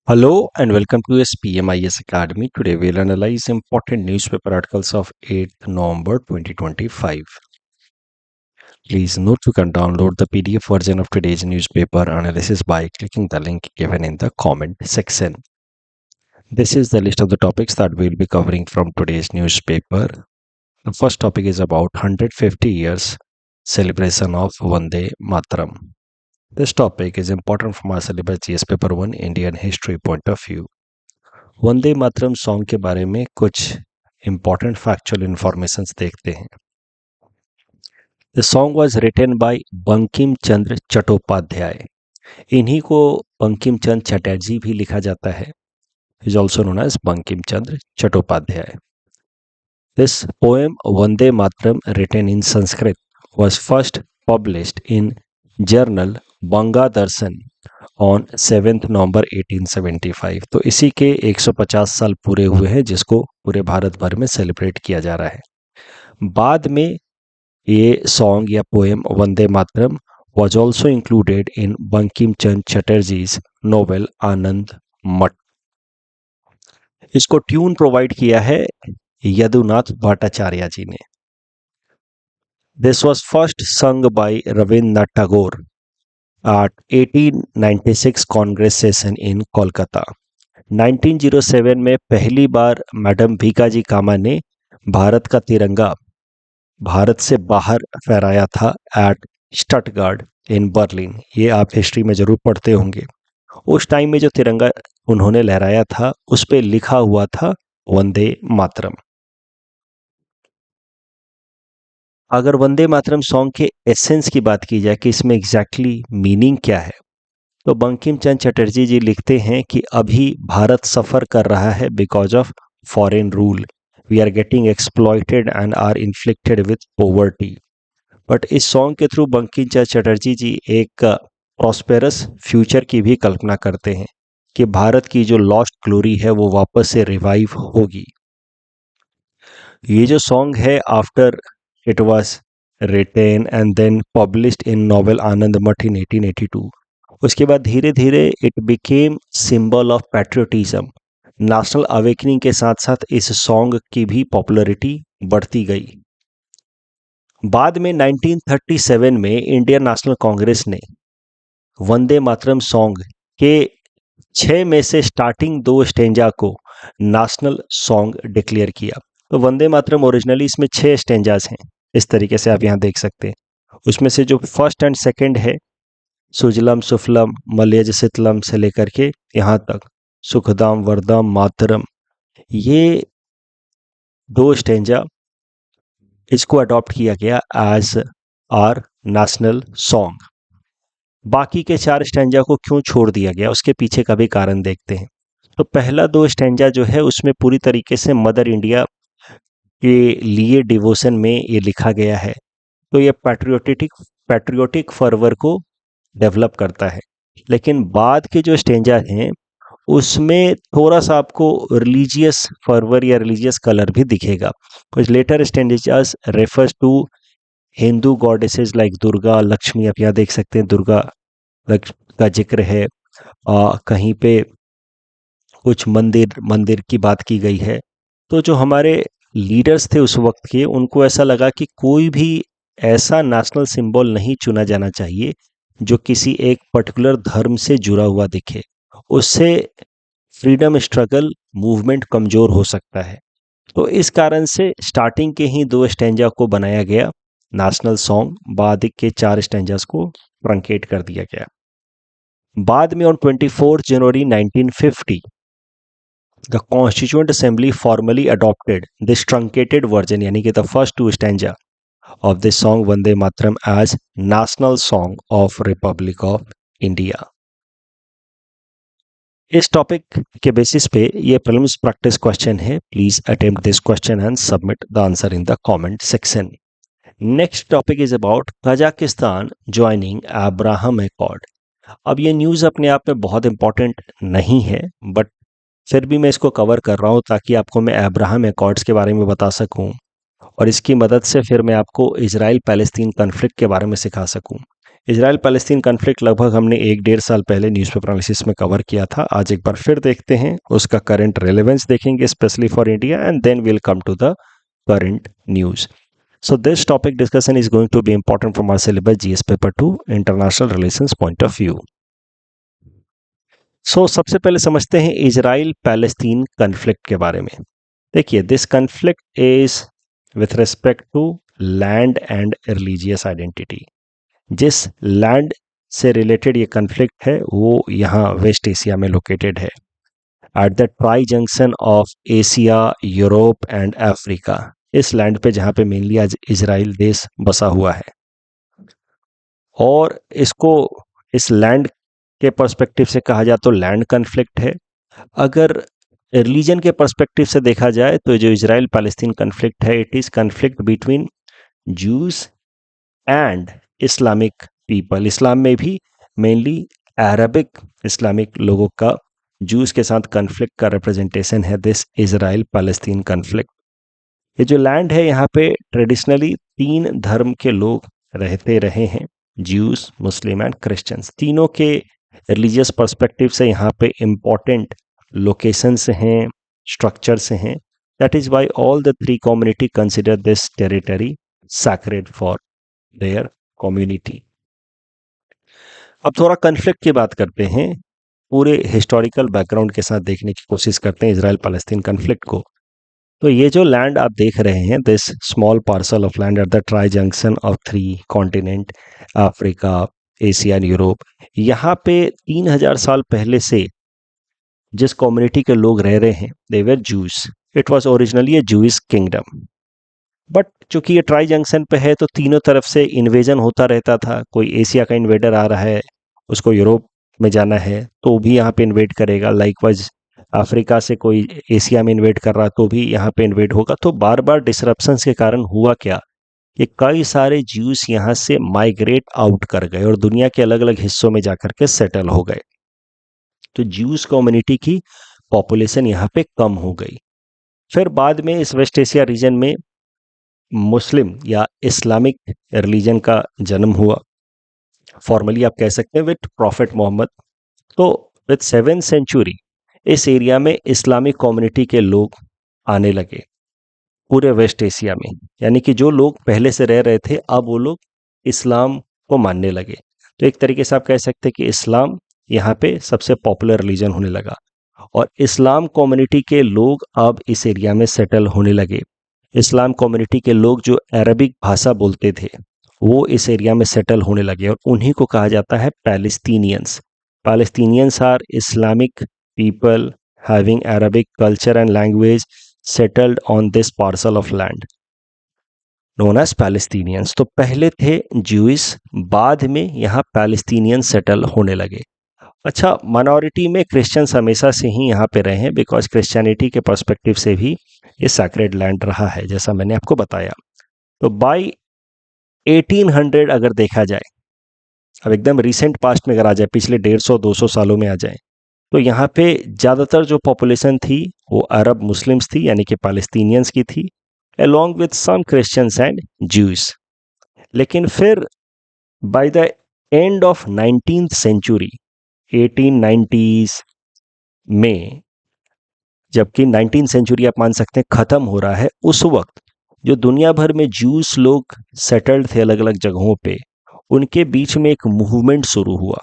Hello and welcome to SPMIS Academy. Today we'll analyze important newspaper articles of 8th November 2025. Please note you can download the PDF version of today's newspaper analysis by clicking the link given in the comment section. This is the list of the topics that we'll be covering from today's newspaper. The first topic is about 150 years celebration of Vande Mataram. This topic is important from our syllabus GS paper 1 Indian history point of view. Vande Mataram song के बारे में कुछ important factual information देखते हैं। The song was written by Bankim Chandra Chattopadhyay. इन्हीं को बंकिम चंद्र चटर्जी भी लिखा जाता है, is also known as Bankim Chandra Chattopadhyay. This poem Vande Mataram written in Sanskrit was first published in journal Banga Darshan on 7 November 1875। तो इसी के 150 साल पूरे हुए हैं जिसको पूरे भारत भर में सेलिब्रेट किया जा रहा है। बाद में ये सॉन्ग या poem Vande Mataram was also included in Bankim Chandra Chatterjee's novel Anand Math. इसको ट्यून प्रोवाइड किया है यदुनाथ भट्टाचार्य जी ने। This was first sung by Rabindranath Tagore at 1896 Congress session in Kolkata। 1907 में पहली बार मैडम भीकाजी कामा ने भारत का तिरंगा भारत से बाहर फहराया था एट स्टटगार्ड इन बर्लिन। ये आप हिस्ट्री में जरूर पढ़ते होंगे। उस टाइम में जो तिरंगा उन्होंने लहराया था उस पे लिखा हुआ था वंदे मातरम। अगर वंदे मातरम सॉन्ग के एसेंस की बात की जाए कि इसमें एग्जैक्टली मीनिंग क्या है, तो बंकिम चंद्र चटर्जी जी लिखते हैं कि अभी भारत सफ़र कर रहा है because of foreign rule. We are getting exploited and are inflicted with poverty. But इस सॉन्ग के थ्रू बंकिम चंद्र चटर्जी जी एक प्रॉस्पेरस फ्यूचर की भी कल्पना करते हैं कि भारत की जो लॉस्ट ग्लोरी है वो वापस से रिवाइव होगी। ये जो सॉन्ग है after it was written and then published in novel आनंद मठ in 1882। उसके बाद धीरे धीरे it became symbol of patriotism। National awakening के साथ साथ इस सॉन्ग की भी पॉपुलैरिटी बढ़ती गई। बाद में 1937 में इंडियन नेशनल कांग्रेस ने वंदे मातरम सॉन्ग के 6 में से स्टार्टिंग 2 स्टेंजा को नेशनल सॉन्ग डिक्लेयर किया। तो वंदे मातरम ओरिजिनली इसमें 6 स्टेंजाज हैं, इस तरीके से आप यहाँ देख सकते हैं। उसमें से जो फर्स्ट एंड सेकंड है सुजलम सुफलम मलयज शीतलम से लेकर के यहाँ तक सुखदाम वरदाम मातरम, ये 2 स्टेंजा इसको अडॉप्ट किया गया एज आर नेशनल सॉन्ग। बाकी के 4 स्टेंजा को क्यों छोड़ दिया गया उसके पीछे का भी कारण देखते हैं। तो पहला 2 स्टेंजा जो है उसमें पूरी तरीके से मदर इंडिया के लिए डिवोशन में ये लिखा गया है। तो ये पैट्रियोटिक फर्वर को डेवलप करता है। लेकिन बाद के जो स्टेंजा हैं उसमें थोड़ा सा आपको रिलीजियस फर्वर या रिलीजियस कलर भी दिखेगा। कुछ later stanzas refers to Hindu goddesses like Durga Lakshmi. आप यहाँ देख सकते हैं दुर्गा का जिक्र है। कहीं पे कुछ मंदिर की बात की गई है। तो जो हमारे लीडर्स थे उस वक्त के, उनको ऐसा लगा कि कोई भी ऐसा नेशनल सिंबल नहीं चुना जाना चाहिए जो किसी एक पर्टिकुलर धर्म से जुड़ा हुआ दिखे। उससे फ्रीडम स्ट्रगल मूवमेंट कमज़ोर हो सकता है। तो इस कारण से स्टार्टिंग के ही 2 स्टेंजा को बनाया गया नेशनल सॉन्ग, बाद के 4 स्टेंजास को ट्रंकेट कर दिया गया। बाद में on 24 January 1950 The Constituent Assembly formally adopted this truncated version यानी कि the first 2 stanza of this song Vande Mataram as national song of Republic of India। इस टॉपिक के बेसिस पे ये प्रीलिम्स प्रैक्टिस क्वेश्चन है। Please attempt this question and submit the answer in the comment section. Next topic is about Kazakhstan joining Abraham accord. अब ये news अपने आप में बहुत इंपॉर्टेंट नहीं है, बट फिर भी मैं इसको कवर कर रहा हूँ ताकि आपको मैं अब्राहम एकॉर्ड्स के बारे में बता सकूँ और इसकी मदद से फिर मैं आपको इजराइल पैलेस्तीन कन्फ्लिक्ट के बारे में सिखा सकूँ। इजराइल पैलेस्तीन कन्फ्लिक्ट लगभग हमने 1-1.5 साल पहले न्यूज़पेपर एनालिसिस में कवर किया था। आज एक बार फिर देखते हैं, उसका करंट रेलेवेंस देखेंगे specially for India, and then will come to the current news. So this topic discussion is going to be important from our syllabus GS paper 2 international relations point of view. So सबसे पहले समझते हैं Israel Palestine conflict के बारे में। देखिए, this conflict is with respect to land and religious identity. जिस land से रिलेटेड ये कन्फ्लिक्ट है वो यहाँ वेस्ट एशिया में लोकेटेड है, at the tri junction of Asia, Europe and Africa. इस लैंड पे जहाँ पे मेनली आज इजराइल देश बसा हुआ है, और इसको इस लैंड के पर्सपेक्टिव से कहा जाए तो लैंड कन्फ्लिक्ट है। अगर रिलीजन के पर्सपेक्टिव से देखा जाए तो जो इजराइल पैलेस्तीन कन्फ्लिक्ट है, it is conflict between Jews and Islamic people. Islam में भी मेनली अरबिक इस्लामिक लोगों का जूस के साथ कन्फ्लिक्ट का रिप्रेजेंटेशन है दिस इजराइल पैलेस्तीन कन्फ्लिक्ट। ये जो लैंड है, यहाँ पे ट्रेडिशनली 3 धर्म के लोग रहते रहे हैं, ज्यूस, मुस्लिम एंड क्रिश्चियंस। तीनों के रिलीजियस पर्सपेक्टिव से यहाँ पे इम्पॉर्टेंट लोकेशंस हैं, स्ट्रक्चर्स हैं। That is why all the 3 community consider this territory sacred for their community. अब थोड़ा कन्फ्लिक्ट की बात करते हैं, पूरे हिस्टोरिकल बैकग्राउंड के साथ देखने की कोशिश करते हैं इजराइल पैलेस्तीन कन्फ्लिक्ट को। तो ये जो लैंड आप देख रहे हैं, this small parcel of land at the tri junction of 3 continent, Africa, Asia and Europe, यहाँ पे 3000 साल पहले से जिस कम्युनिटी के लोग रह रहे हैं, they were Jews. It was originally a Jewish kingdom, but चूंकि ये ट्राई जंक्शन पे है तो तीनों तरफ से इन्वेजन होता रहता था। कोई एशिया का इन्वेडर आ रहा है, उसको यूरोप में जाना है तो भी यहाँ पे इन्वेड करेगा। लाइकवाइज अफ्रीका से कोई एशिया में इन्वेड कर रहा तो भी यहाँ पे इन्वेड होगा। तो बार बार डिसरप्शंस के कारण हुआ क्या कि कई सारे ज्यूस यहाँ से माइग्रेट आउट कर गए और दुनिया के अलग अलग हिस्सों में जाकर के सेटल हो गए। तो ज्यूस कम्युनिटी की पॉपुलेशन यहाँ पे कम हो गई। फिर बाद में इस वेस्ट एशिया रीजन में मुस्लिम या इस्लामिक रिलीजन का जन्म हुआ। फॉर्मली आप कह सकते हैं विद प्रॉफिट मोहम्मद। तो विद 7th सेंचुरी इस एरिया में इस्लामिक कम्युनिटी के लोग आने लगे पूरे वेस्ट एशिया में, यानी कि जो लोग पहले से रह रहे थे अब वो लोग इस्लाम को मानने लगे। तो एक तरीके से आप कह सकते हैं कि इस्लाम यहाँ पे सबसे पॉपुलर रिलीजन होने लगा, और इस्लाम कम्युनिटी के लोग अब इस एरिया में सेटल होने लगे। इस्लाम कम्युनिटी के लोग जो अरबिक भाषा बोलते थे वो इस एरिया में सेटल होने लगे, और उन्हीं को कहा जाता है Palestinians. Palestinians are Islamic people having Arabic culture and language settled on this parcel of land known as Palestinians। तो पहले थे ज्यूइश, बाद में यहाँ पैलेस्टीनियन सेटल होने लगे। अच्छा, माइनॉरिटी में क्रिश्चियंस हमेशा से ही यहाँ पे रहे हैं, बिकॉज क्रिश्चियनिटी के पर्सपेक्टिव से भी ये सैक्रेड लैंड रहा है, जैसा मैंने आपको बताया। तो बाय 1800 अगर देखा जाए, अब एकदम रिसेंट पास्ट में अगर आ जाए, पिछले 150-200 सालों में आ जाए, तो यहाँ पे ज़्यादातर जो पॉपुलेशन थी वो अरब मुस्लिम्स थी, यानी कि पैलेस्टीनियंस की थी, along with some Christians and Jews। लेकिन फिर by the end of 19th century 1890s में, जबकि 19th सेंचुरी आप मान सकते हैं ख़त्म हो रहा है, उस वक्त जो दुनिया भर में जूस लोग सेटल्ड थे अलग अलग जगहों पे, उनके बीच में एक मूवमेंट शुरू हुआ।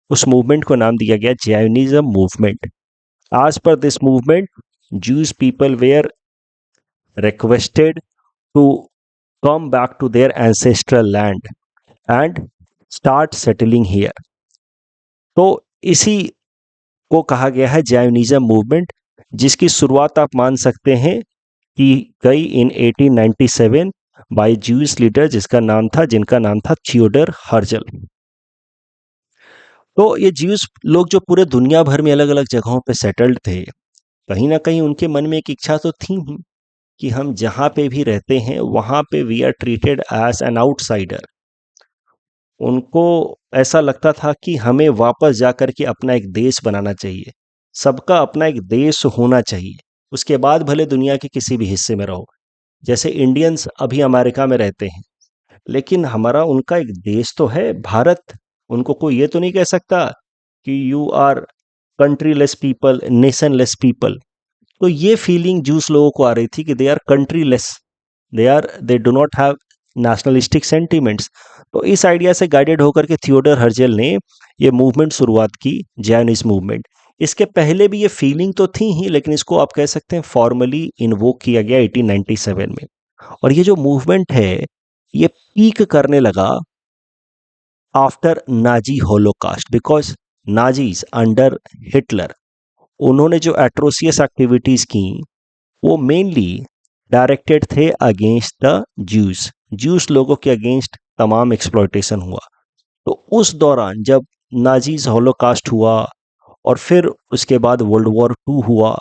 उस मूवमेंट को नाम दिया गया Zionism movement. As per this movement, Jewish people were requested to come back to their ancestral land and start settling here। तो इसी को कहा गया है ज़ायोनिज़्म मूवमेंट, जिसकी शुरुआत आप मान सकते हैं कि गई इन 1897 बाय ज्यूइश लीडर जिनका नाम था थियोडर हर्जल। तो ये ज्यूस लोग जो पूरे दुनिया भर में अलग अलग जगहों पे सेटल्ड थे, कहीं ना कहीं उनके मन में एक इच्छा तो थी ही कि हम जहाँ पे भी रहते हैं वहाँ पे we are treated as an outsider. उनको ऐसा लगता था कि हमें वापस जाकर के अपना एक देश बनाना चाहिए, सबका अपना एक देश होना चाहिए, उसके बाद भले दुनिया के किसी भी हिस्से में रहो। जैसे इंडियंस अभी अमेरिका में रहते हैं, लेकिन हमारा उनका एक देश तो है भारत। उनको कोई ये तो नहीं कह सकता कि you our country less people, nation less people. तो ये फीलिंग जूस लोगों को आ रही थी कि they our country less, they do not have nationalistic sentiments. तो इस आइडिया से गाइडेड होकर के थियोडर हर्जेल ने ये मूवमेंट शुरुआत की, जैनिस्ट मूवमेंट। इसके पहले भी ये फीलिंग तो थी ही, लेकिन इसको आप कह सकते हैं फॉर्मली इन्वोक किया गया 1897 में। और ये जो मूवमेंट है ये पीक करने लगा after Nazi Holocaust, because Nazis under Hitler, उन्होंने जो एट्रोसियस एक्टिविटीज की वो मेनली डायरेक्टेड थे अगेंस्ट द जूस। जूस लोगों के अगेंस्ट तमाम एक्सप्लॉयटेशन हुआ। तो उस दौरान जब नाजीज होलोकास्ट हुआ और फिर उसके बाद वर्ल्ड वॉर टू हुआ,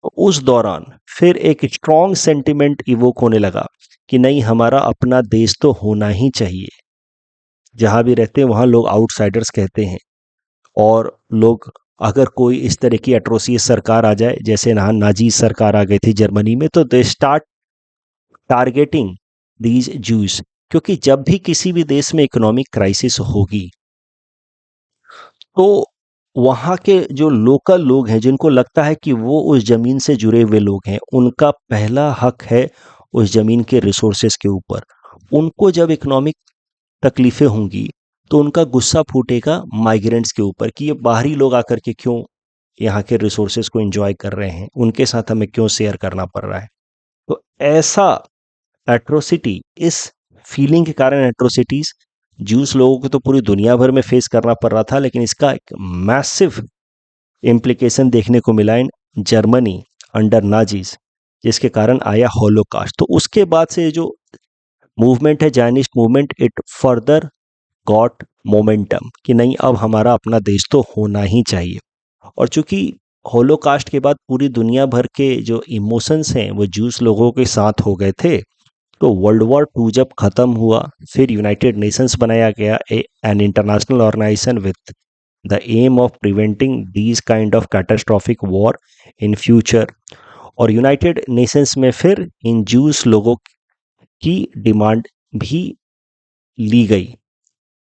तो उस दौरान फिर एक स्ट्रॉन्ग सेंटिमेंट इवोक होने लगा कि नहीं, हमारा अपना देश तो होना ही चाहिए। जहाँ भी रहते हैं वहाँ लोग आउटसाइडर्स कहते हैं, और लोग अगर कोई इस तरह की एट्रोसियस सरकार आ जाए, जैसे ना नाजी सरकार आ गई थी जर्मनी में, तो they start targeting these juice. क्योंकि जब भी किसी भी देश में इकोनॉमिक क्राइसिस होगी तो वहाँ के जो लोकल लोग हैं, जिनको लगता है कि वो उस ज़मीन से जुड़े हुए लोग हैं, उनका पहला हक है उस ज़मीन के रिसोर्सेज के ऊपर। उनको जब इकोनॉमिक तकलीफ़ें होंगी तो उनका गुस्सा फूटेगा माइग्रेंट्स के ऊपर कि ये बाहरी लोग आकर के क्यों यहाँ के रिसोर्सेज को एंजॉय कर रहे हैं, उनके साथ हमें क्यों शेयर करना पड़ रहा है। तो ऐसा एट्रोसिटी, इस फीलिंग के कारण एट्रोसिटीज़ जूस लोगों को तो पूरी दुनिया भर में फेस करना पड़ रहा था, लेकिन इसका एक मैसिव इम्प्लीकेशन देखने को मिला इन जर्मनी अंडर नाजीज, जिसके कारण आया होलोकास्ट। तो उसके बाद से ये जो मूवमेंट है, Zionist movement, it further got momentum कि नहीं, अब हमारा अपना देश तो होना ही चाहिए। और चूंकि होलोकास्ट के बाद पूरी दुनिया भर के जो इमोशंस हैं वो जूस लोगों के साथ हो गए थे, तो वर्ल्ड वॉर टू जब खत्म हुआ, फिर यूनाइटेड नेशंस बनाया गया, an international organisation with the aim of preventing these kind of catastrophic war in future. और यूनाइटेड नेशंस में फिर इन जूस लोगों की डिमांड भी ली गई,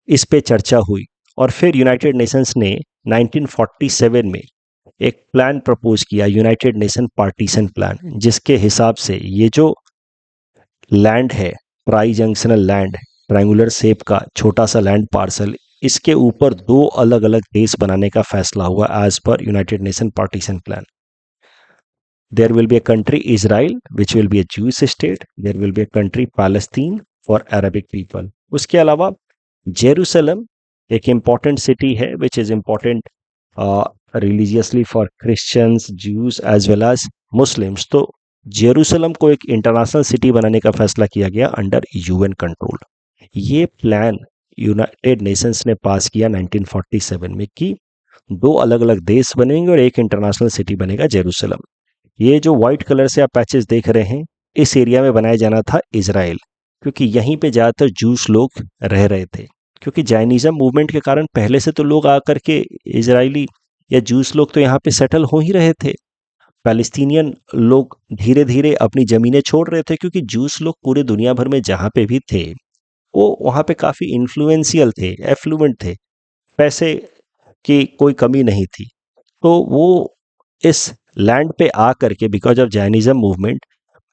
इस पे चर्चा हुई। और फिर यूनाइटेड नेशंस ने 1947 में एक प्लान प्रपोज किया, यूनाइटेड नेशन पार्टीशन प्लान, जिसके हिसाब से ये जो लैंड है, try junctional land, triangular shape का छोटा सा लैंड पार्सल, इसके ऊपर दो अलग अलग देश बनाने का फैसला हुआ as per United Nation partition plan. There will be a country Israel which will be a Jews state, there will be a country Palestine for Arabic people. उसके अलावा जेरूसलम एक इम्पॉर्टेंट सिटी है which is important religiously for Christians, Jews as well as Muslims. तो Jerusalem को एक international city बनाने का फैसला किया गया अंडर यूएन कंट्रोल। ये प्लान यूनाइटेड नेशंस ने पास किया 1947 में कि दो अलग अलग देश बनेंगे और एक इंटरनेशनल सिटी बनेगा जेरूसलम। ये जो व्हाइट कलर से आप पैचेस देख रहे हैं, इस एरिया में बनाया जाना था इजराइल, क्योंकि यहीं पे ज़्यादातर जूस लोग रह रहे थे। क्योंकि जाइनिज्म मूवमेंट के कारण पहले से तो लोग आकर के इजरायली या जूस लोग तो यहाँ पे सेटल हो ही रहे थे। पैलेस्टीनियन लोग धीरे धीरे अपनी ज़मीनें छोड़ रहे थे, क्योंकि जूस लोग पूरे दुनिया भर में जहाँ पे भी थे वो वहाँ पे काफ़ी इन्फ्लुएंशियल थे, एफ्लुएंट थे, पैसे की कोई कमी नहीं थी। तो वो इस लैंड पे आ करके, because of Jainism movement,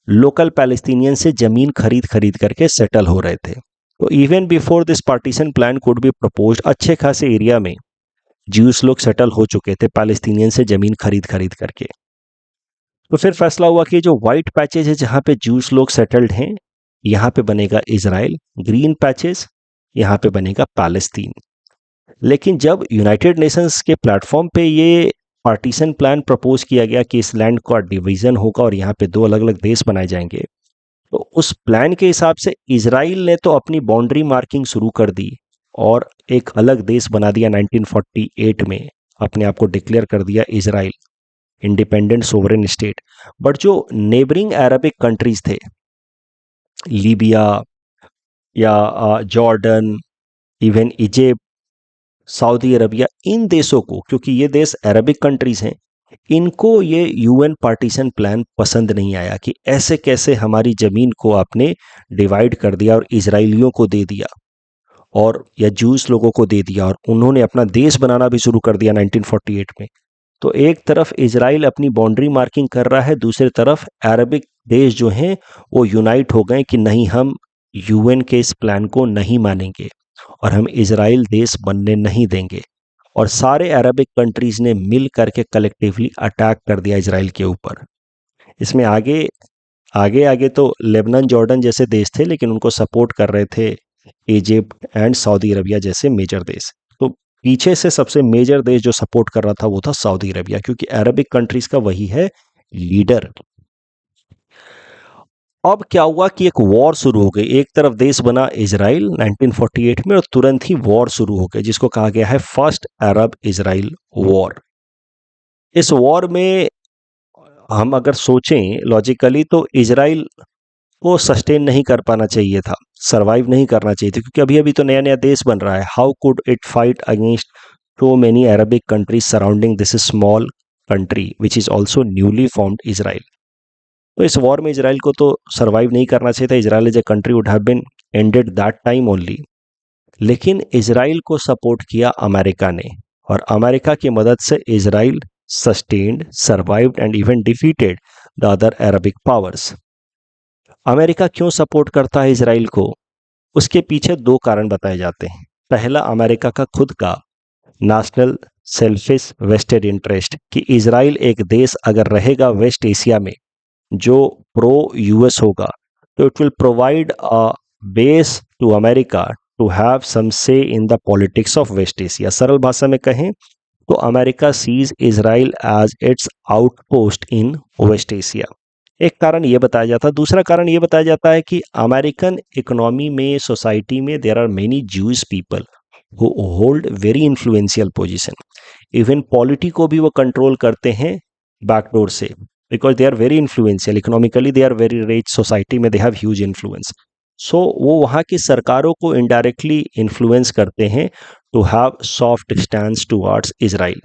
local Palestinian से ज़मीन खरीद खरीद करके सेटल हो रहे थे। तो even before this partition plan could be proposed, अच्छे खासे एरिया में ज्यूस लोग सेटल हो चुके थे पैलेस्टीनियन से ज़मीन खरीद खरीद करके। तो फिर फैसला हुआ कि जो वाइट पैचेज है जहाँ पे जूस लोग सेटल्ड हैं, यहाँ पे बनेगा इजराइल, ग्रीन पैचेस यहाँ पे बनेगा पैलेस्तीन। लेकिन जब यूनाइटेड नेशंस के प्लेटफॉर्म पे ये पार्टीशन प्लान प्रपोज किया गया कि इस लैंड का डिवीजन होगा और यहाँ पे दो अलग अलग देश बनाए जाएंगे, तो उस प्लान के हिसाब से इजराइल ने तो अपनी बाउंड्री मार्किंग शुरू कर दी और एक अलग देश बना दिया 1948 में, अपने आप को डिक्लेयर कर दिया Israel independent sovereign state. But जो नेबरिंग अरबिक कंट्रीज थे, लीबिया या Jordan, even Egypt, Saudi Arabia, इन देशों को, क्योंकि ये देश अरबिक कंट्रीज हैं, इनको ये यूएन पार्टीशन प्लान पसंद नहीं आया कि ऐसे कैसे हमारी ज़मीन को आपने डिवाइड कर दिया और इजराइलियों को दे दिया और या जूस लोगों को दे दिया, और उन्होंने अपना देश बनाना भी शुरू कर दिया 1948 में। तो एक तरफ इजराइल अपनी बाउंड्री मार्किंग कर रहा है, दूसरी तरफ अरबिक देश जो हैं वो यूनाइट हो गए कि नहीं, हम यूएन के इस प्लान को नहीं मानेंगे और हम इजराइल देश बनने नहीं देंगे। और सारे अरबिक कंट्रीज ने मिल करके कलेक्टिवली अटैक कर दिया इजराइल के ऊपर। इसमें आगे आगे आगे तो लेबनान जॉर्डन जैसे देश थे, लेकिन उनको सपोर्ट कर रहे थे इजिप्ट एंड सऊदी अरबिया जैसे मेजर देश। तो पीछे से सबसे मेजर देश जो सपोर्ट कर रहा था वो था सऊदी अरबिया, क्योंकि अरबिक कंट्रीज का वही है लीडर। अब क्या हुआ कि एक वॉर शुरू हो गई। एक तरफ देश बना इजराइल 1948 में और तुरंत ही वॉर शुरू हो गई, जिसको कहा गया है फर्स्ट अरब इजराइल वॉर। इस वॉर में हम अगर सोचें लॉजिकली तो इजराइल को सस्टेन नहीं कर पाना चाहिए था, सरवाइव नहीं करना चाहिए था, क्योंकि अभी अभी तो नया नया देश बन रहा है। How could it fight against so many Arabic countries surrounding this small country which is also newly formed Israel. तो इस वॉर में इजराइल को तो सरवाइव नहीं करना चाहिए था। Israel as a country would have been ended that time only. लेकिन इजराइल को सपोर्ट किया अमेरिका ने, और अमेरिका की मदद से Israel sustained, survived and even defeated the other Arabic powers. America क्यों सपोर्ट करता है इजराइल को? उसके पीछे दो कारण बताए जाते हैं। पहला, अमेरिका का खुद का नेशनल सेल्फिश वेस्टेड इंटरेस्ट, कि इजराइल एक देश अगर रहेगा वेस्ट एशिया में जो प्रो यूएस होगा, तो it will provide a base to America to have some say in the politics of West Asia. सरल भाषा में कहें तो America sees Israel as its outpost in West Asia. एक कारण ये बताया जाता है। दूसरा कारण ये बताया जाता है कि अमेरिकन इकोनॉमी में, सोसाइटी में there are many Jews people who hold very influential position. Even polity को भी वो कंट्रोल करते हैं बैकडोर से, because they are very influential economically, they are very rich, society में they have huge influence. So वो वहाँ की सरकारों को इनडायरेक्टली इन्फ्लुएंस करते हैं to have soft stand towards Israel.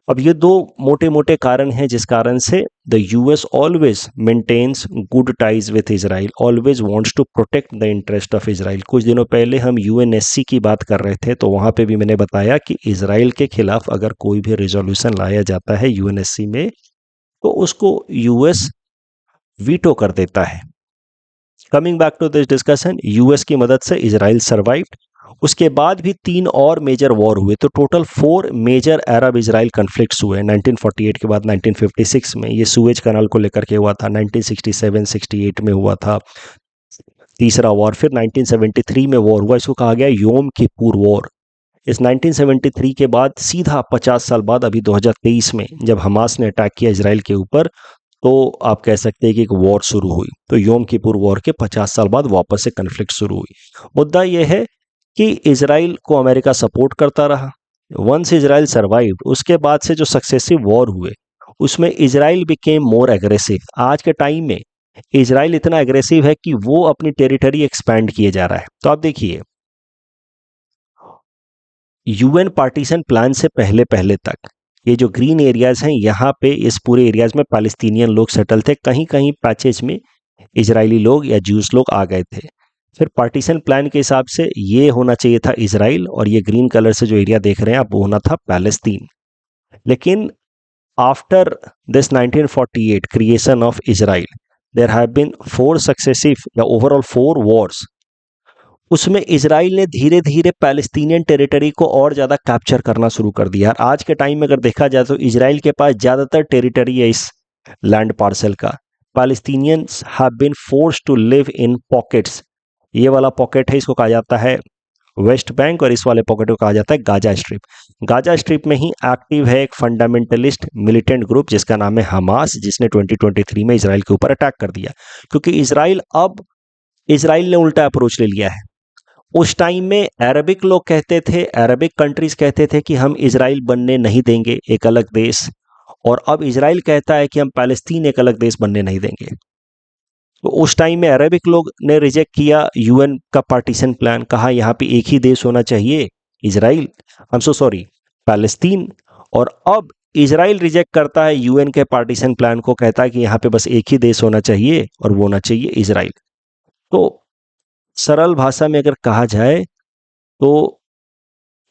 अब ये दो मोटे मोटे कारण हैं जिस कारण से the US always maintains good ties with Israel, always wants to protect the interest of Israel. कुछ दिनों पहले हम यूएनएससी की बात कर रहे थे, तो वहाँ पे भी मैंने बताया कि इजराइल के खिलाफ अगर कोई भी रिजोल्यूशन लाया जाता है यूएनएससी में, तो उसको यूएस वीटो कर देता है। Coming back to this discussion, US की मदद से इजराइल सर्वाइव्ड। उसके बाद भी 3 और मेजर वॉर हुए, तो टोटल 4 मेजर अरब इजराइल कन्फ्लिक्ट्स हुए 1948 के बाद। 1956 में ये सुएज कनाल को लेकर के हुआ था, 1967-68 में हुआ था तीसरा वॉर, फिर 1973 में वॉर हुआ, इसको कहा गया योम किपुर वॉर। इस 1973 के बाद सीधा 50 साल बाद अभी 2023 में जब हमास ने अटैक किया इजराइल के ऊपर, तो आप कह सकते हैं कि एक वॉर शुरू हुई। तो योम किपुर वॉर के 50 साल बाद वापस से कन्फ्लिक्ट शुरू हुई। मुद्दा यह है कि इजराइल को अमेरिका सपोर्ट करता रहा। वंस इजराइल सर्वाइव्ड, उसके बाद से जो सक्सेसिव वॉर हुए उसमें इजराइल बिकेम मोर एग्रेसिव। आज के टाइम में इजराइल इतना एग्रेसिव है कि वो अपनी टेरिटरी एक्सपैंड किए जा रहा है। तो आप देखिए, यूएन पार्टीशन प्लान से पहले पहले तक ये जो ग्रीन एरियाज हैं, यहाँ पे इस पूरे एरियाज में पैलेस्टीनियन लोग सेटल थे। कहीं कहीं पैचेज में इजरायली लोग या ज्यूस लोग आ गए थे। फिर पार्टीशन प्लान के हिसाब से ये होना चाहिए था इजराइल, और ये ग्रीन कलर से जो एरिया देख रहे हैं आप, वो होना था पैलेस्तीन। लेकिन after this 1948 creation of Israel, there have been 4 successive या ओवरऑल 4 वॉर्स। उसमें इजराइल ने धीरे धीरे पैलेस्टीनियन टेरिटरी को और ज़्यादा कैप्चर करना शुरू कर दिया। आज के टाइम में अगर देखा जाए तो इजराइल के पास ज़्यादातर टेरिटरी है इस लैंड पार्सल का। Palestinians have been forced to live in pockets. ये वाला पॉकेट है, इसको कहा जाता है वेस्ट बैंक, और इस वाले पॉकेट को कहा जाता है गाजा स्ट्रिप। गाजा स्ट्रिप में ही एक्टिव है एक फंडामेंटलिस्ट मिलिटेंट ग्रुप जिसका नाम है हमास, जिसने 2023 में इजराइल के ऊपर अटैक कर दिया। क्योंकि इजराइल ने उल्टा अप्रोच ले लिया है। उस टाइम में अरबिक लोग कहते थे, अरबिक कंट्रीज कहते थे कि हम इजराइल बनने नहीं देंगे एक अलग देश, और अब इजराइल कहता है कि हम पैलेस्तीन एक अलग देश बनने नहीं देंगे। तो उस टाइम में अरबिक लोग ने रिजेक्ट किया यूएन का पार्टीशन प्लान, कहा यहाँ पे एक ही देश होना चाहिए, इजराइल, पैलेस्तीन। और अब इजराइल रिजेक्ट करता है यूएन के पार्टीशन प्लान को, कहता है कि यहाँ पे बस एक ही देश होना चाहिए और वो होना चाहिए इजराइल। तो सरल भाषा में अगर कहा जाए तो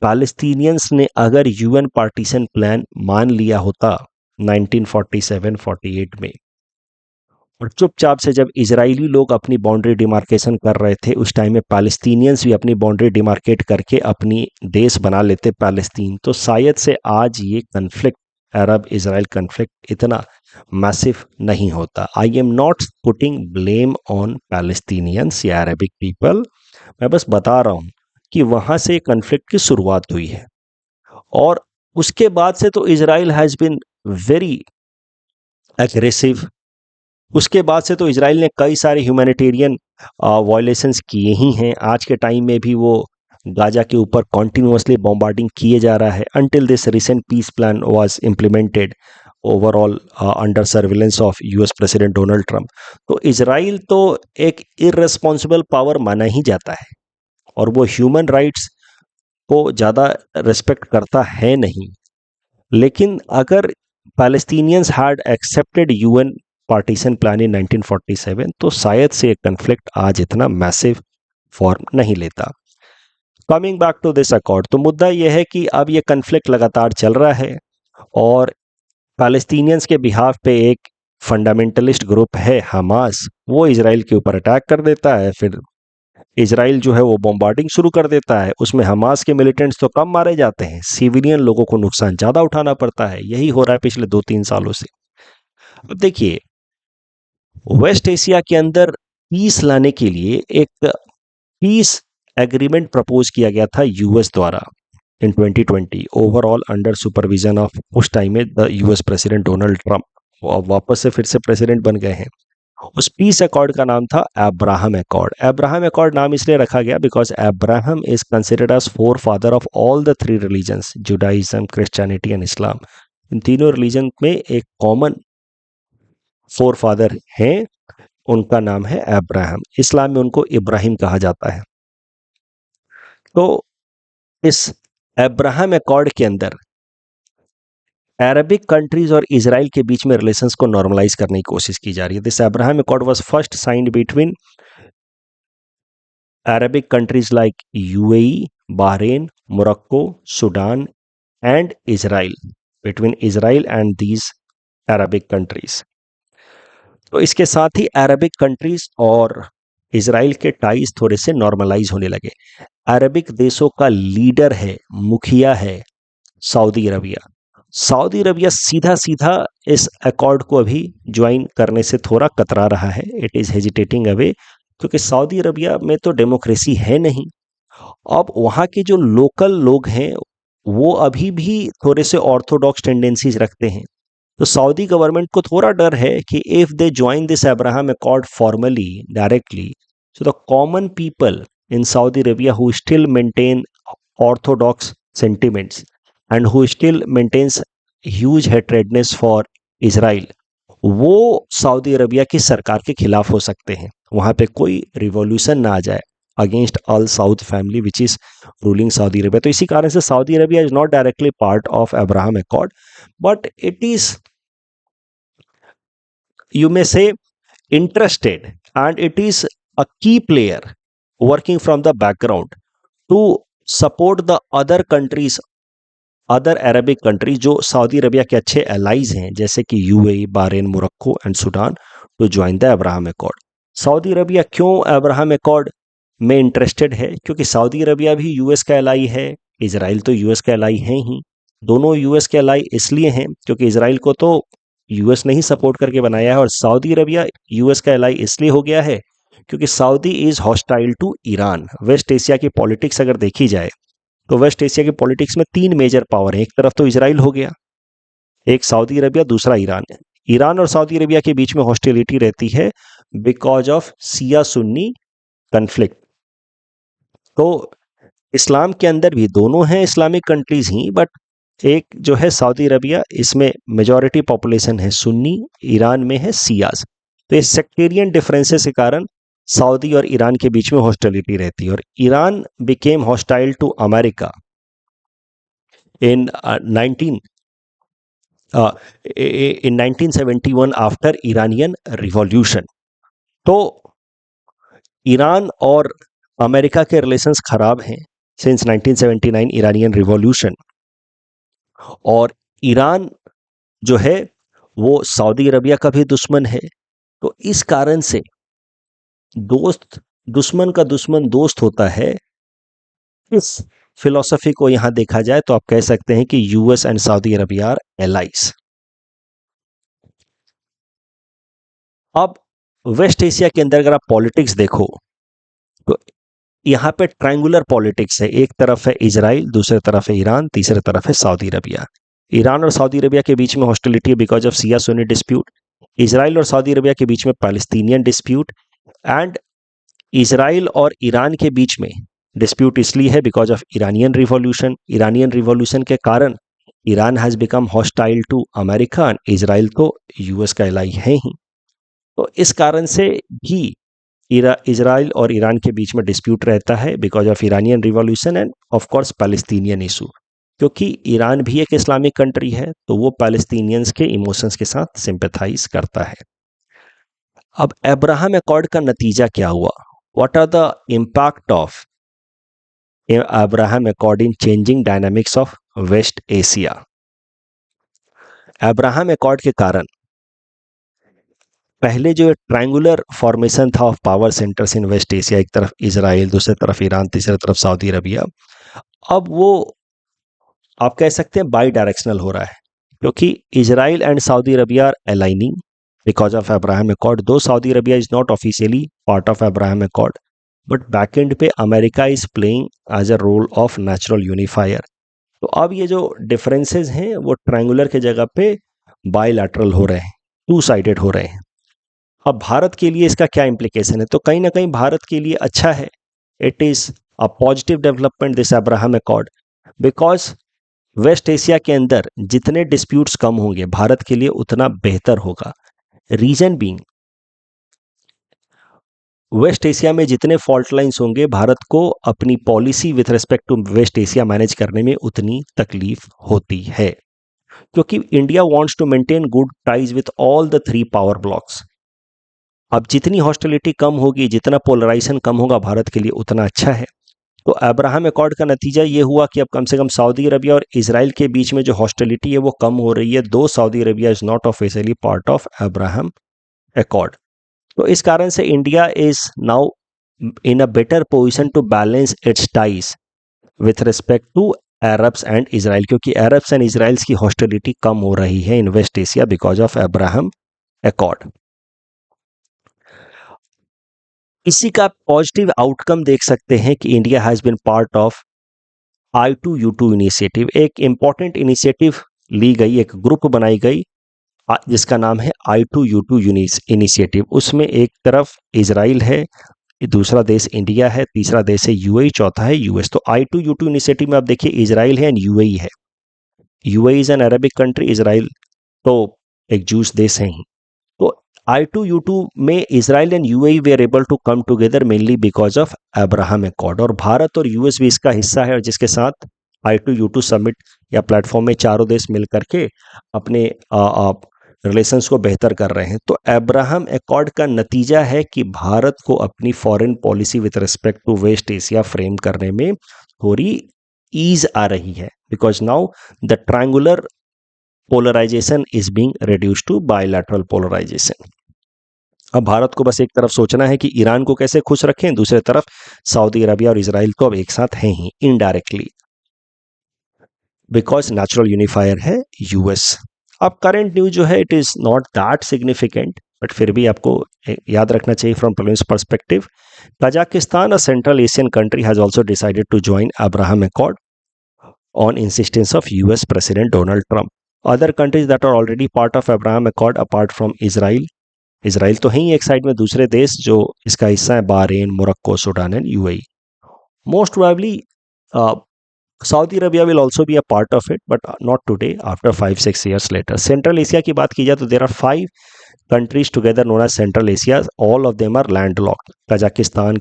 पैलेस्टीनियंस ने अगर यूएन पार्टीशन प्लान मान लिया होता 1947-48 में, और चुपचाप से जब इजरायली लोग अपनी बाउंड्री डिमार्केशन कर रहे थे, उस टाइम में पैलेस्टीनियंस भी अपनी बाउंड्री डिमार्केट करके अपनी देश बना लेते पैलेस्तीन, तो शायद से आज ये कन्फ्लिक्ट, अरब इजराइल कन्फ्लिक्ट इतना मैसिव नहीं होता। I am not putting blame on Palestinians या अरबिक पीपल, मैं बस बता रहा हूँ कि वहाँ से कन्फ्लिक्ट की शुरुआत हुई है। और उसके बाद से तो Israel has been very aggressive. उसके बाद से तो इजराइल ने कई सारे ह्यूमैनिटेरियन वायलेशंस किए ही हैं। आज के टाइम में भी वो गाजा के ऊपर कॉन्टिन्यूसली बॉम्बार्डिंग किए जा रहा है until this recent peace plan was implemented overall under surveillance of US president Donald Trump. तो इजराइल तो एक इररेस्पॉन्सिबल पावर माना ही जाता है और वो ह्यूमन राइट्स को ज़्यादा रिस्पेक्ट करता है नहीं। लेकिन अगर Palestinians had accepted UN partition plan in 1947 तो शायद से कन्फ्लिक्ट आज इतना मैसिव फॉर्म नहीं लेता। Coming back to this accord, तो मुद्दा यह है कि अब ये कन्फ्लिक्ट लगातार चल रहा है और पैलेस्टीनियंस के बिहाफ पे एक फंडामेंटलिस्ट ग्रुप है हमास, वो इजराइल के ऊपर अटैक कर देता है। फिर इजराइल जो है वो बॉम्बार्डिंग शुरू कर देता है। उसमें हमास के मिलिटेंट्स तो कम मारे जाते हैं, सिविलियन लोगों को नुकसान ज़्यादा उठाना पड़ता है। यही हो रहा है पिछले 2-3 सालों से। अब देखिए, वेस्ट एशिया के अंदर पीस लाने के लिए एक पीस एग्रीमेंट प्रपोज किया गया था यूएस द्वारा इन 2020 ओवरऑल अंडर सुपरविजन ऑफ उस टाइम में the US president Donald Trump. वो अब वापस से फिर से प्रेसिडेंट बन गए हैं। उस पीस अकॉर्ड का नाम था अब्राहम अकॉर्ड। अब्राहम अकॉर्ड नाम इसलिए रखा गया because Abraham is considered as forefather of all the 3 religions, Judaism, Christianity and Islam. इन तीनों रिलीजन में एक कॉमन फोर फादर हैं, उनका नाम है अब्राहम। इस्लाम में उनको इब्राहिम कहा जाता है। तो इस अब्राहम अकॉर्ड के अंदर अरबिक कंट्रीज और इजराइल के बीच में रिलेशंस को नॉर्मलाइज करने की कोशिश की जा रही है। This Abraham accord was first signed between Arabic countries like UAE, Bahrain, Morocco, Sudan and Israel, between Israel and these Arabic countries. तो इसके साथ ही अरबिक कंट्रीज और इजराइल के टाइज थोड़े से नॉर्मलाइज होने लगे। अरबिक देशों का लीडर है, मुखिया है सऊदी अरबिया। सऊदी अरबिया सीधा सीधा इस अकॉर्ड को अभी ज्वाइन करने से थोड़ा कतरा रहा है। इट इज़ हेजिटेटिंग अवे, क्योंकि सऊदी अरबिया में तो डेमोक्रेसी है नहीं। अब वहाँ के जो लोकल लोग हैं वो अभी भी थोड़े से ऑर्थोडॉक्स टेंडेंसीज रखते हैं। तो सऊदी गवर्नमेंट को थोड़ा डर है कि if they join this Abraham accord formally directly, so the common people in Saudi Arabia who still maintain Orthodox sentiments and who still maintains huge hatredness for Israel, वो Saudi Arabia की सरकार के खिलाफ हो सकते हैं। वहाँ पे कोई रिवॉल्यूशन ना आ जाए against all south family which is ruling Saudi Arabia. तो इसी कारण से Saudi Arabia is not directly part of Abraham accord, but it is, you may say, interested, and it is a key player working from the background to support the other countries, other Arabic country जो Saudi Arabia के अच्छे allies हैं, जैसे कि UAE, Bahrain, Morocco and Sudan, to join the Abraham accord. Saudi Arabia क्यों Abraham accord में interested है? क्योंकि सऊदी अरबिया भी यूएस का एलाई है, इजराइल तो यूएस का एलाई है ही। दोनों यूएस के एलाई इसलिए हैं क्योंकि इजराइल को तो यूएस ने ही सपोर्ट करके बनाया है, और सऊदी अरबिया यूएस का एलाई इसलिए हो गया है क्योंकि Saudi is hostile to Iran. West Asia की पॉलिटिक्स अगर देखी जाए तो वेस्ट एशिया की पॉलिटिक्स में 3 मेजर पावर है। एक तरफ तो इजराइल हो गया, एक सऊदी अरबिया, दूसरा ईरान है। ईरान और सऊदी अरबिया के बीच में हॉस्टिलिटी रहती है बिकॉज ऑफ शिया सुन्नी कन्फ्लिक्ट। तो इस्लाम के अंदर भी दोनों हैं इस्लामिक कंट्रीज ही, बट एक जो है सऊदी अरबिया, इसमें मेजॉरिटी पॉपुलेशन है सुन्नी, ईरान में है शियाज। तो इस सेक्टेरियन डिफरेंसेस के कारण सऊदी और ईरान के बीच में हॉस्टिलिटी रहती है, और Iran became hostile to America in in 1971 after Iranian revolution. तो ईरान और अमेरिका के रिलेशंस खराब हैं सिंस 1979 इरानियन रिवॉल्यूशन। और ईरान जो है वो सऊदी अरबिया का भी दुश्मन है। तो इस कारण से दोस्त दुश्मन का दुश्मन दोस्त होता है, इस फिलॉसफी को यहां देखा जाए तो आप कह सकते हैं कि US and Saudi Arabia are allies. अब वेस्ट एशिया के अंदर अगर आप पॉलिटिक्स देखो तो यहाँ पे ट्रायंगुलर पॉलिटिक्स है। एक तरफ है इजराइल, दूसरी तरफ है ईरान, तीसरी तरफ है सऊदी अरबिया। ईरान और सऊदी अरबिया के बीच में हॉस्टिलिटी है बिकॉज ऑफ सिया सुन्नी डिस्प्यूट। इजराइल और सऊदी अरबिया के बीच में पैलेस्टीनियन डिस्प्यूट। एंड इजराइल और ईरान के बीच में डिस्प्यूट इसलिए है because of Iranian revolution. Iranian revolution के कारण Iran has become hostile to America and Israel तो यूएस का एलाई है ही। तो इस कारण से भी इजराइल और ईरान के बीच में डिस्प्यूट रहता है because of Iranian revolution end of course Palestinian issue. क्योंकि ईरान भी एक इस्लामिक कंट्री है तो वो पैलेस्टीनियंस के इमोशंस के साथ सिंपैथाइज करता है। अब अब्राहम अकॉर्ड का नतीजा क्या हुआ? What are the impact of Abraham accord in changing dynamics of West Asia? Abraham accord के कारण पहले जो ट्रायंगुलर फॉर्मेशन था of power centres in West Asia, एक तरफ इजराइल, दूसरी तरफ ईरान, तीसरी तरफ सऊदी अरबिया, अब वो आप कह सकते हैं बाई डायरेक्शनल हो रहा है। क्योंकि Israel and Saudi Arabia are aligning because of Abraham accord. Though Saudi Arabia is not officially part of Abraham accord, but back end पे America is playing as a role of natural unifier. तो अब ये जो differences हैं वो triangular के जगह पे बायलैटरल हो रहे हैं, टू साइडेड हो रहे हैं। अब भारत के लिए इसका क्या इम्प्लीकेशन है? तो कहीं ना कहीं भारत के लिए अच्छा है। It is a positive development this Abraham accord because West Asia के अंदर जितने डिस्प्यूट्स कम होंगे भारत के लिए उतना बेहतर होगा। रीजन बीइंग वेस्ट एशिया में जितने फॉल्ट लाइंस होंगे भारत को अपनी policy with respect to West Asia manage करने में उतनी तकलीफ होती है। क्योंकि India wants to maintain good ties with all the three power blocs. अब जितनी हॉस्टिलिटी कम होगी, जितना पोलराइजेशन कम होगा भारत के लिए उतना अच्छा है। तो अब्राहम अकॉर्ड का नतीजा ये हुआ कि अब कम से कम सऊदी अरबिया और इजराइल के बीच में जो हॉस्टिलिटी है वो कम हो रही है। Though Saudi Arabia is not officially part of Abraham accord. तो इस कारण से India is now in a better position to balance its ties with respect to Arabs and Israel, क्योंकि अरब्स एंड इजराइल्स की हॉस्टिलिटी कम हो रही है in West Asia because of Abraham accord. इसी का पॉजिटिव आउटकम देख सकते हैं कि India has been part of I2U2 initiative. एक इंपॉर्टेंट इनिशिएटिव ली गई, एक ग्रुप बनाई गई जिसका नाम है I2U2 इनिशिएटिव। उसमें एक तरफ इजराइल है, दूसरा देश इंडिया है, तीसरा देश है यूएई, चौथा है यूएस। तो I2U2 इनिशिएटिव में आप देखिए इजराइल है एंड यूएई है। UAE is an Arabic country, Israel तो एक जूस देश है ही। तो I2U2 में Israel and UAE were able to come together mainly because of Abraham accord. और भारत और यूएस भी इसका हिस्सा है, और जिसके साथ I2U2 समिट या प्लेटफॉर्म में चारों देश मिल करके अपने रिलेशंस को बेहतर कर रहे हैं। तो अब्राहम अकॉर्ड का नतीजा है कि भारत को अपनी foreign policy with respect to West Asia frame करने में थोड़ी ईज आ रही है because now the triangular polarisation is being reduced to bilateral polarisation. अब भारत को बस एक तरफ सोचना है कि ईरान को कैसे खुश रखें, दूसरी तरफ सऊदी अरबिया और इजराइल तो अब एक साथ हैं ही इनडायरेक्टली बिकॉज नेचुरल यूनिफायर है यूएस। अब करंट न्यूज जो है it is not that significant, but फिर भी आपको याद रखना चाहिए from prelims perspective. Kazakhstan, a Central Asian country, has also decided to join Abraham accord on insistence of US President Donald Trump. Other countries that are already part of Abraham Accord apart from Israel, Israel तो है ही एक side में, दूसरे देश जो इसका हिस्सा है Bahrain, Morocco, Sudan and UAE. Most probably Saudi Arabia will also be a part of it but not today, after 5-6 years later. Central Asia की बात की जाए तो there are 5 countries together known as Central Asia. All of them are landlocked. Kazakhstan,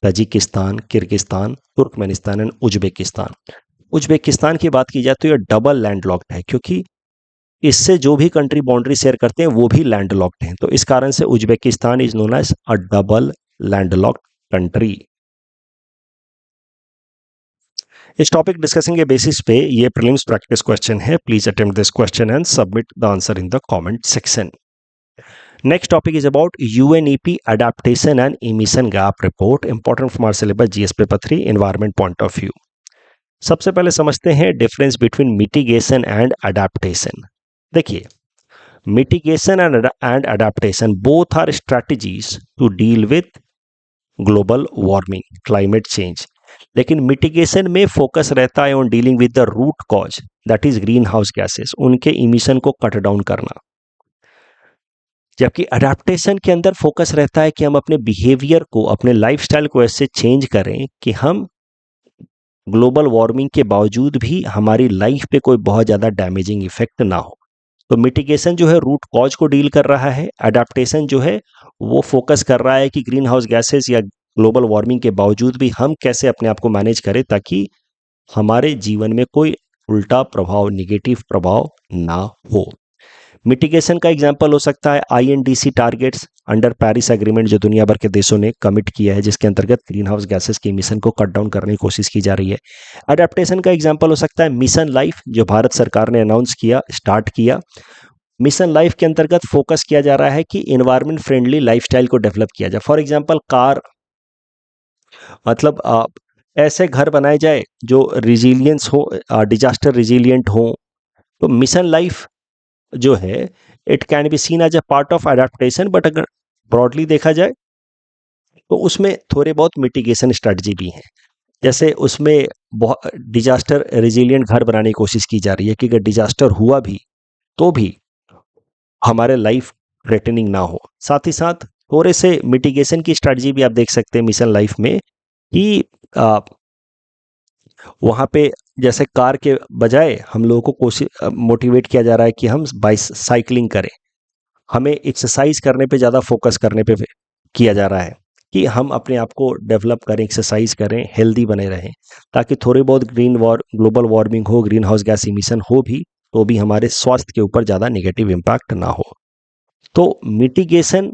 Tajikistan, Kyrgyzstan, Turkmenistan and Uzbekistan. Uzbekistan की बात की जाए तो ये डबल लैंडलॉक्ड है क्योंकि इससे जो भी कंट्री बाउंड्री शेयर करते हैं वो भी लैंडलॉक्ड हैं। तो इस कारण से Uzbekistan is known as a double landlocked country. इस टॉपिक डिस्कसिंग के बेसिस पे ये प्रीलिम्स प्रैक्टिस क्वेश्चन है। Please attempt this question and submit the answer in the comment section. Next topic is about UNEP adaptation and emission gap report, important from our syllabus GS paper 3 environment point of view। सबसे पहले समझते हैं difference between mitigation and adaptation. देखिए, mitigation and adaptation both are strategies to deal with global warming, climate change. लेकिन mitigation में focus रहता है on dealing with the root cause, that is greenhouse gases, उनके emission को cut down करना। जबकि adaptation के अंदर फोकस रहता है कि हम अपने बिहेवियर को, अपने लाइफस्टाइल को ऐसे चेंज करें कि हम ग्लोबल वार्मिंग के बावजूद भी हमारी लाइफ पे कोई बहुत ज़्यादा डैमेजिंग इफेक्ट ना हो। तो मिटिगेशन जो है रूट कॉज को डील कर रहा है, अडेप्टेशन जो है वो फोकस कर रहा है कि ग्रीन हाउस गैसेस या ग्लोबल वार्मिंग के बावजूद भी हम कैसे अपने आप को मैनेज करें ताकि हमारे जीवन में कोई उल्टा प्रभाव, निगेटिव प्रभाव ना हो। मिटिगेशन का एग्जाम्पल हो सकता है INDC targets under Paris agreement जो दुनिया भर के देशों ने कमिट किया है, जिसके अंतर्गत ग्रीन हाउस गैसेस के इमिशन को कट डाउन करने की कोशिश की जा रही है। अडेप्टेशन का एग्जाम्पल हो सकता है मिशन लाइफ जो भारत सरकार ने अनाउंस किया, स्टार्ट किया। मिशन लाइफ के अंतर्गत फोकस किया जा रहा है कि एनवायरमेंट फ्रेंडली लाइफस्टाइल को डेवलप किया जाए। फॉर एग्जाम्पल कार, मतलब ऐसे घर बनाए जाए जो रिजिलियंस हो, डिजास्टर रिजिलियंट हो। तो मिशन लाइफ जो है it can be seen as a part of adaptation, but अगर ब्रॉडली देखा जाए तो उसमें थोड़े बहुत मिटिगेशन स्ट्रेटजी भी हैं। जैसे उसमें बहुत डिजास्टर रेजिलिएंट घर बनाने की कोशिश की जा रही है कि अगर डिजास्टर हुआ भी तो भी हमारे लाइफ थ्रेटनिंग ना हो। साथ ही साथ थोड़े से मिटिगेशन की स्ट्रेटजी भी आप देख सकते हैं मिशन लाइफ में कि वहाँ पे जैसे कार के बजाय हम लोगों को कोशिश मोटिवेट किया जा रहा है कि हम साइकिलिंग करें, हमें एक्सरसाइज करने पे ज़्यादा फोकस करने पे किया जा रहा है कि हम अपने आप को डेवलप करें, एक्सरसाइज करें, हेल्दी बने रहें, ताकि थोड़ी बहुत ग्लोबल वार्मिंग हो, ग्रीन हाउस गैस इमिशन हो भी तो भी हमारे स्वास्थ्य के ऊपर ज़्यादा नेगेटिव इम्पैक्ट ना हो। तो मिटिगेशन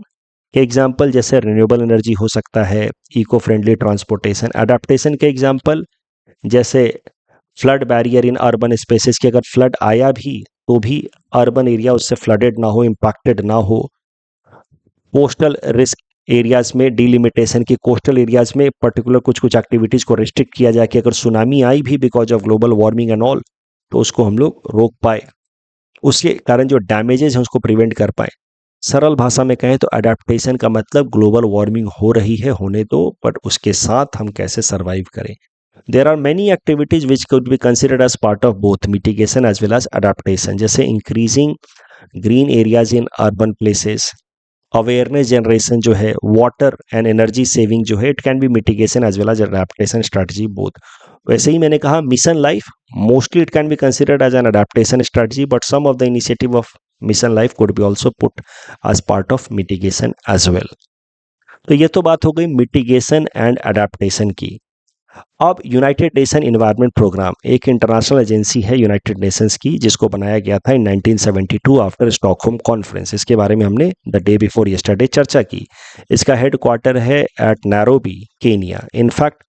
के एग्जाम्पल जैसे रिन्यूएबल एनर्जी हो सकता है, इको फ्रेंडली ट्रांसपोर्टेशन। अडेप्टेशन के एग्जाम्पल जैसे flood barrier in urban spaces की, अगर फ्लड आया भी तो भी अर्बन एरिया उससे फ्लडेड ना हो, इम्पैक्टेड ना हो। कोस्टल रिस्क एरियाज में डिलिमिटेशन की, कोस्टल एरियाज में पर्टिकुलर कुछ कुछ एक्टिविटीज़ को रिस्ट्रिक्ट किया जाए कि अगर सुनामी आई भी because of global warming and all तो उसको हम लोग रोक पाए, उसके कारण जो डैमेजेस हैं उसको प्रिवेंट कर पाए। सरल भाषा में कहें तो अडेप्टेशन का मतलब ग्लोबल वार्मिंग हो रही है, होने दो, बट उसके साथ हम कैसे सर्वाइव करें। There are many activities which could be considered as part of both mitigation as well as adaptation, जैसे increasing green areas in urban places, awareness generation जो है, water and energy saving जो है, it can be mitigation as well as adaptation strategy both। वैसे ही मैंने कहा mission life mostly it can be considered as an adaptation strategy, but some of the initiative of mission life could be also put as part of mitigation as well। तो ये तो बात हो गई mitigation and adaptation की। अब United nation environment programme एक international agency है यूनाइटेड नेशंस की, जिसको बनाया गया था इन 1972 आफ्टर स्टॉकहोम कॉन्फ्रेंस। इसके बारे में हमने द डे बिफोर यस्टरडे चर्चा की। इसका हेड क्वार्टर है at Nairobi, Kenya. In fact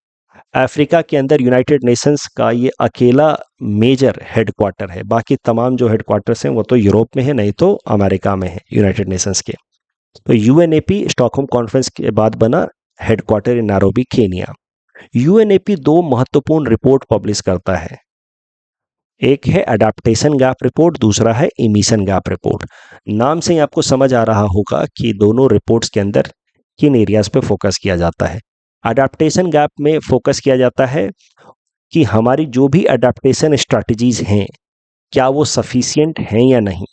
Africa के अंदर यूनाइटेड नेशंस का ये अकेला मेजर हेड क्वार्टर है, बाकी तमाम जो हेड क्वार्टर्स हैं वो तो यूरोप में है, नहीं तो अमेरिका में है यूनाइटेड नेशंस के। तो यूएनएपी स्टॉकहोम कॉन्फ्रेंस के बाद बना headquarter in Nairobi, Kenya. UNEP दो महत्वपूर्ण रिपोर्ट पब्लिश करता है, एक है अडेप्टेशन गैप रिपोर्ट, दूसरा है इमिशन गैप रिपोर्ट। नाम से ही आपको समझ आ रहा होगा कि दोनों रिपोर्ट्स के अंदर किन एरियाज पे फोकस किया जाता है। अडेप्टेशन गैप में फोकस किया जाता है कि हमारी जो भी अडेप्टेशन स्ट्रैटेजीज हैं क्या वो सफिशिएंट हैं या नहीं,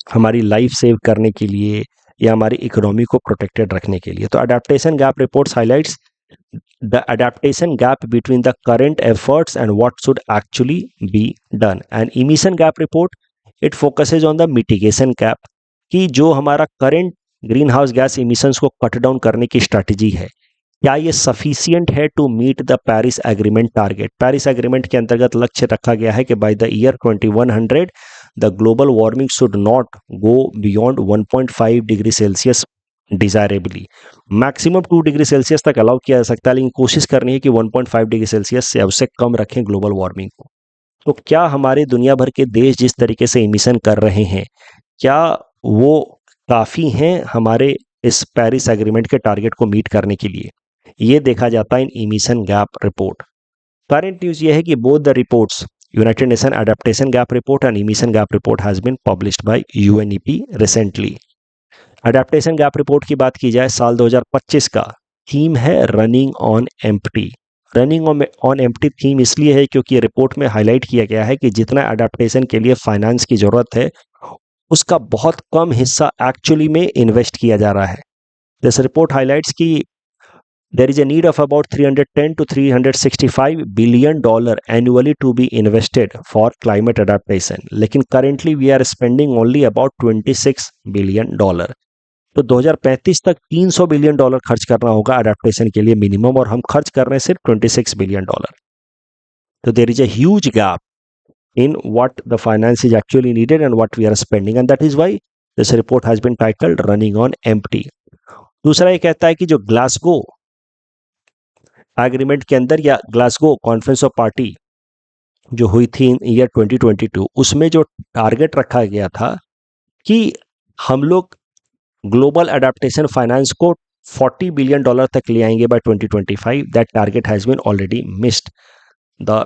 हमारी लाइफ सेव करने के लिए या हमारी इकोनॉमी को प्रोटेक्टेड रखने के लिए। तो adaptation gap reports highlights the adaptation gap between the current efforts and what should actually be done, and emission gap report it focuses on the mitigation gap कि जो हमारा current greenhouse gas emissions को cut down करने की strategy है क्या ये sufficient है to meet the Paris agreement target. Paris agreement के अंतर्गत लक्ष्य रखा गया है कि by the year 2100 the global warming should not go beyond 1.5 degree Celsius desirably. Maximum 2 degree Celsius तक अलाउ किया जा सकता है, लेकिन कोशिश करनी है कि 1.5 डिग्री सेल्सियस से उससे कम रखें ग्लोबल वार्मिंग को। तो क्या हमारे दुनिया भर के देश जिस तरीके से इमिशन कर रहे हैं, क्या वो काफ़ी हैं हमारे इस पेरिस एग्रीमेंट के टारगेट को मीट करने के लिए? ये देखा जाता है in emission gap report. Current news ये है कि both the reports, United Nation adaptation gap report and emission gap report has been published by UNEP recently. Adaptation gap report की बात की जाए, साल 2025 का थीम है running on empty. Running on empty theme इसलिए है क्योंकि रिपोर्ट में हाईलाइट किया गया है कि जितना अडेप्टेशन के लिए फाइनेंस की जरूरत है, उसका बहुत कम हिस्सा एक्चुअली में इन्वेस्ट किया जा रहा है। दिस रिपोर्ट हाईलाइट्स कि there is a need of about 310 to 365 billion dollar annually to be invested for climate adaptation, लेकिन currently we are spending only about 26 billion dollar। तो 2035 तक 300 बिलियन डॉलर खर्च करना होगा अडेप्टेशन के लिए मिनिमम, और हम खर्च कर रहे हैं सिर्फ 26 बिलियन डॉलर। तो there is a huge gap in what the finance is actually needed and what we are spending, and that is why this report has been titled running on empty। दूसरा ये कहता है कि जो Glasgow agreement के अंदर या Glasgow conference of party जो हुई थी इन ईयर 2022, उसमें जो टारगेट रखा गया था कि हम लोग ग्लोबल अडेप्टेशन फाइनेंस को 40 बिलियन डॉलर तक ले आएंगे by 2025। That target has been already missed. The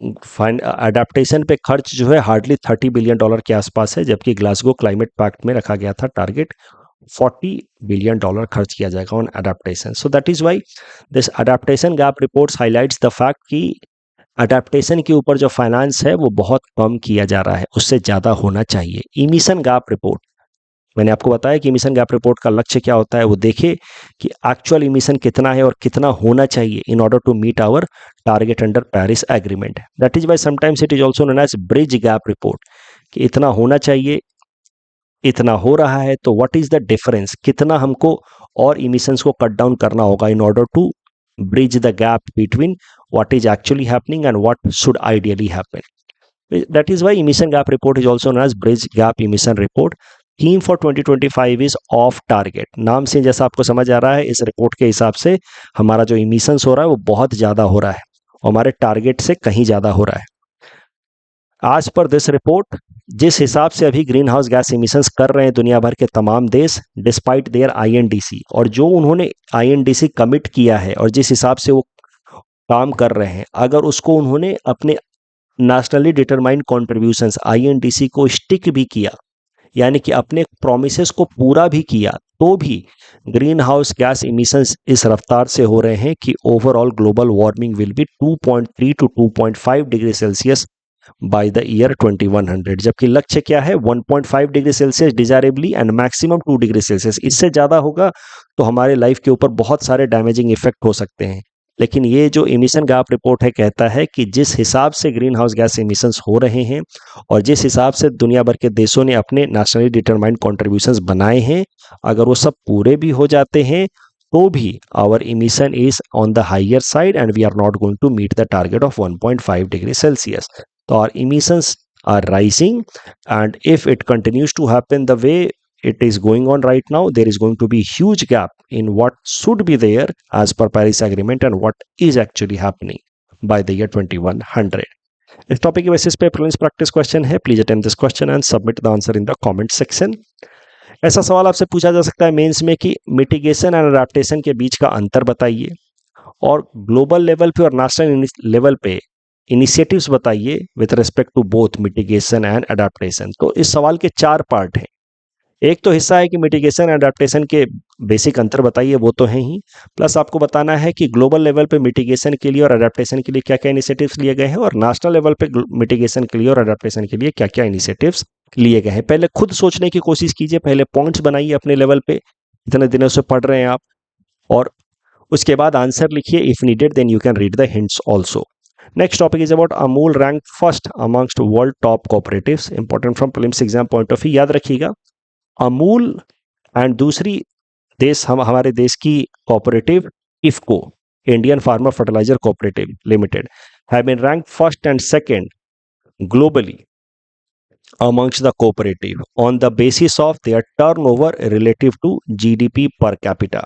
adaptation पे खर्च जो है हार्डली 30 बिलियन डॉलर के आसपास है, जबकि ग्लासगो क्लाइमेट पैक्ट में रखा गया था टारगेट 40 बिलियन डॉलर खर्च किया जाएगा on adaptation. So that is why this adaptation gap reports highlights the fact कि अडेप्टेशन के ऊपर जो फाइनेंस है वो बहुत कम किया जा रहा है, उससे ज़्यादा होना चाहिए। इमिशन गैप रिपोर्ट, मैंने आपको बताया कि इमिशन गैप रिपोर्ट का लक्ष्य क्या होता है, वो देखे कि एक्चुअल इमिशन कितना है और कितना होना चाहिए in order to meet our target under Paris agreement. That is why sometimes it is also known as bridge gap report, कि इतना होना चाहिए, इतना हो रहा है, तो व्हाट इज द डिफरेंस, कितना हमको और इमिशंस को कट डाउन करना होगा in order to bridge the gap between what is actually happening and what should ideally happen. That is why emission gap report is also known as bridge gap emission report. Theme for 2025 is off target. नाम से जैसा आपको समझ आ रहा है, इस report के हिसाब से हमारा जो इमिशंस हो रहा है वो बहुत ज्यादा हो रहा है, हमारे टारगेट से कहीं ज्यादा हो रहा है। आज पर दिस रिपोर्ट, जिस हिसाब से अभी ग्रीन हाउस गैस इमिशंस कर रहे हैं दुनिया भर के तमाम देश डिस्पाइट देयर आईएनडीसी, और जो उन्होंने आईएनडीसी कमिट किया है और जिस हिसाब से वो काम कर रहे हैं, अगर उसको उन्होंने अपने नेशनली डिटरमाइंड कॉन्ट्रीब्यूशंस आईएनडीसी को स्टिक भी किया, यानी कि अपने प्रोमिसेस को पूरा भी किया, तो भी ग्रीन हाउस गैस इमिशंस इस रफ्तार से हो रहे हैं कि overall global warming will be 2.3 to 2.5 degree Celsius by the year 2100, जबकि लक्ष्य क्या है 1.5 degree Celsius desirably and maximum 2 degree Celsius. इससे ज़्यादा होगा तो हमारे लाइफ के ऊपर बहुत सारे डैमेजिंग इफेक्ट हो सकते हैं। लेकिन ये जो इमिशन गैप रिपोर्ट है कहता है कि जिस हिसाब से ग्रीन हाउस गैस इमिशंस हो रहे हैं और जिस हिसाब से दुनिया भर के देशों ने अपने नेशनली डिटरमाइंड कॉन्ट्रीब्यूशंस बनाए हैं, अगर वो सब पूरे भी हो जाते हैं तो भी our emission is on the higher side and we are not going to meet the target of 1.5 degree Celsius. तो our emissions are rising, and if it continues to happen the way it is going on right now, there is going to be huge gap in what should be there as per Paris Agreement and what is actually happening by the year 2100। इस topic के basis पे prelims practice question है। Please attempt this question and submit the answer in the comment section. ऐसा सवाल आपसे पूछा जा सकता है मेंस में कि मिटिगेशन एंड अडेप्टेशन के बीच का अंतर बताइए, और ग्लोबल लेवल पे और नेशनल लेवल पे इनिशिएटिव्स बताइए with respect to both mitigation and adaptation. तो इस सवाल के 4 पार्ट हैं। एक तो हिस्सा है कि मिटिगेशन एंड अडेप्टेशन के बेसिक अंतर बताइए, वो तो है ही, प्लस आपको बताना है कि ग्लोबल लेवल पे मिटिगेशन के लिए और अडेप्टेशन के लिए क्या क्या इनिशिएटिव्स लिए गए हैं, और नेशनल लेवल पे मिटिगेशन के लिए और अडेप्टेशन के लिए क्या क्या इनिशिएटिव्स लिए गए हैं। पहले खुद सोचने की कोशिश कीजिए, पहले पॉइंट्स बनाइए अपने लेवल पे, इतने दिनों से पढ़ रहे हैं आप, और उसके बाद आंसर लिखिए। If needed then you can read the hints also. Next topic is about Amul rank first amongst world top cooperatives, important from prelims exam point of view. याद रखिएगा, अमूल एंड दूसरी देश हमारे देश की cooperative IFFCO, Indian farmer fertiliser cooperative limited, have been rank first and second globally amongst the cooperative on the basis of their turnover relative to GDP per capita.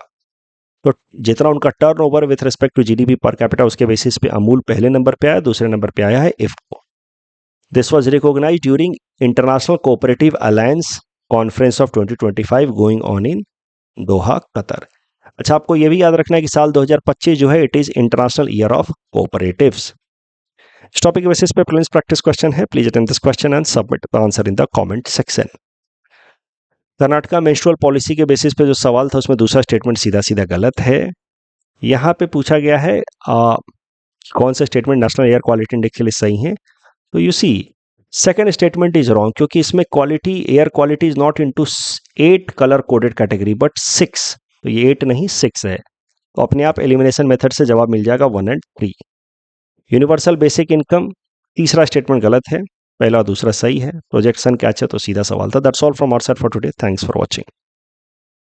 तो जितना उनका turnover with respect to GDP per capita उसके basis पे अमूल पहले number पे आया, दूसरे number पे आया है IFFCO. This was recognised during international cooperative alliance conference of 2025 going on in Doha, Qatar. अच्छा, आपको ये भी याद रखना है कि साल 2025 जो है it is international year of cooperatives. इस टॉपिक के बेसिस पे प्रीलिम्स प्रैक्टिस क्वेश्चन है. Please attempt this question and submit the answer in the comment section. Karnataka menstrual policy के बेसिस पे जो सवाल था उसमें दूसरा स्टेटमेंट सीधा सीधा गलत है. यहाँ पे पूछा गया है कौन सा statement national air quality index के लिए सही है. तो you see second statement is wrong, क्योंकि इसमें quality air quality is not into 8 colour coded category but 6. तो ये 8 नहीं 6 है. तो अपने आप एलिमिनेशन मेथड से जवाब मिल जाएगा 1 और 3. यूनिवर्सल बेसिक इनकम तीसरा स्टेटमेंट गलत है, पहला और दूसरा सही है. प्रोजेक्शन क्या है तो सीधा सवाल था. That's all from our side for today. Thanks for watching.